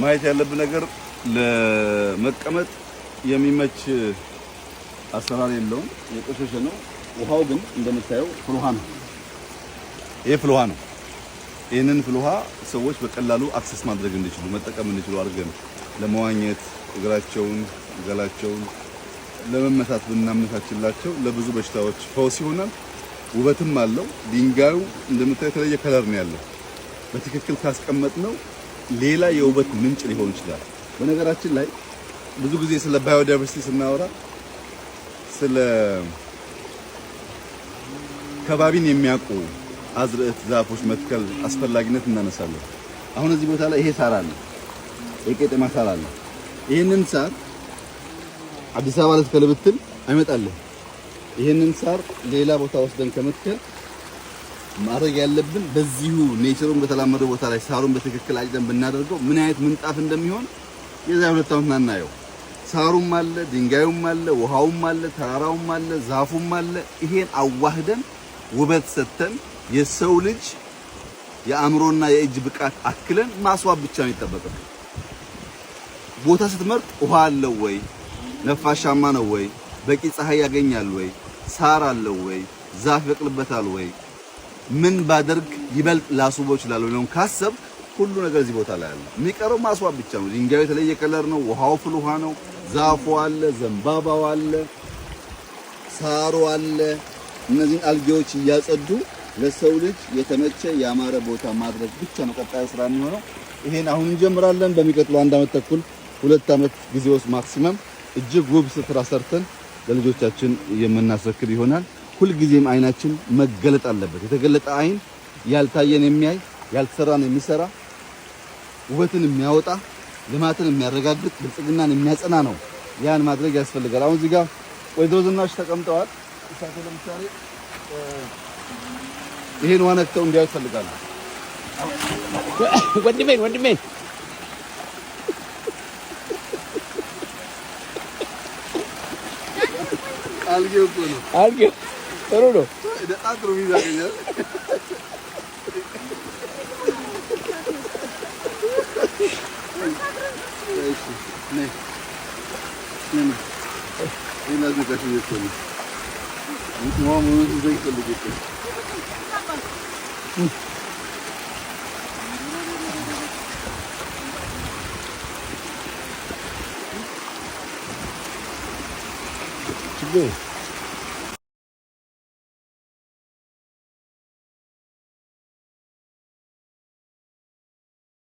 ማየት ያለብን ነገር ለመቀመጥ የሚመች አሰራር የለውም፣ የቆሸሸ ነው። ውሃው ግን እንደምታየው ፍልውሃ ነው። ይሄ ፍልውሃ ነው። ይህንን ፍልውሃ ሰዎች በቀላሉ አክሰስ ማድረግ እንዲችሉ መጠቀም እንዲችሉ አድርገን ለመዋኘት እግራቸውን፣ ገላቸውን ለመመታት ብናመቻችላቸው ለብዙ በሽታዎች ፈውስ ይሆናል። ውበትም አለው። ድንጋዩ እንደምታየው የተለየ ከለር ነው ያለው። በትክክል ካስቀመጥነው ሌላ የውበት ምንጭ ሊሆን ይችላል። በነገራችን ላይ ብዙ ጊዜ ስለ ባዮዳይቨርሲቲ ስናወራ ስለ ከባቢን የሚያውቁ አዝርዕት ዛፎች መትከል አስፈላጊነት እናነሳለን። አሁን እዚህ ቦታ ላይ ይሄ ሳር አለ፣ የቄጤማ ሳር አለ። ይሄንን ሳር አዲስ አበባ ልትከል ብትል አይመጣልህ። ይሄንን ሳር ሌላ ቦታ ወስደን ከመትከል ማድረግ ያለብን በዚሁ ኔቸሩን በተላመደው ቦታ ላይ ሳሩን በትክክል አጭደን ብናደርገው ምን አይነት ምንጣፍ እንደሚሆን የዛሬ 2 ዓመት እናናየው። ሳሩም አለ፣ ድንጋዩም አለ፣ ውሃውም አለ፣ ተራራውም አለ፣ ዛፉም አለ። ይሄን አዋህደን ውበት ሰጥተን የሰው ልጅ የአእምሮና የእጅ ብቃት አክለን ማስዋብ ብቻ ነው የሚጠበቅብን። ቦታ ስትመርጥ ውሃ አለው ወይ፣ ነፋሻማ ነው ወይ፣ በቂ ፀሐይ ያገኛል ወይ፣ ሳር አለው ወይ፣ ዛፍ ይበቅልበታል ወይ፣ ምን ባደርግ ይበልጥ ላስውበው እችላለሁ ነው ካሰብ ሁሉ ነገር እዚህ ቦታ ላይ አለ። የሚቀረው ማስዋብ ብቻ ነው። ድንጋዩ የተለየ ከለር ነው፣ ውሃው ፍልውሃ ነው፣ ዛፉ አለ፣ ዘንባባው አለ፣ ሳሩ አለ። እነዚህን አልጌዎች እያጸዱ ለሰው ልጅ የተመቸ ያማረ ቦታ ማድረግ ብቻ ነው ቀጣዩ ስራ የሚሆነው። ይሄን አሁን እንጀምራለን። በሚቀጥለው 1 ዓመት ተኩል 2 ዓመት ጊዜ ውስጥ ማክሲመም እጅግ ውብ ስፍራ ሰርተን ለልጆቻችን የምናስረክብ ይሆናል። ሁልጊዜም አይናችን መገለጥ አለበት። የተገለጠ አይን ያልታየን የሚያይ ያልተሰራን የሚሰራ ውበትን የሚያወጣ ልማትን የሚያረጋግጥ ብልጽግናን የሚያጸና ነው። ያን ማድረግ ያስፈልጋል። አሁን እዚህ ጋር ወይዘሮ ዝናሽ ተቀምጠዋል። እሳቸው ለምሳሌ ይሄን ዋነክተው እንዲያዩ ይፈልጋሉ። ወንድሜ አልጌው እኮ ነው። አልጌው ጥሩ ነው። ደጣጥሩ ይዛገኛል። እሺ ነይ ይናዝ ከሽ ይቆይ ሙሙ ዘይ ከልጅ ችግር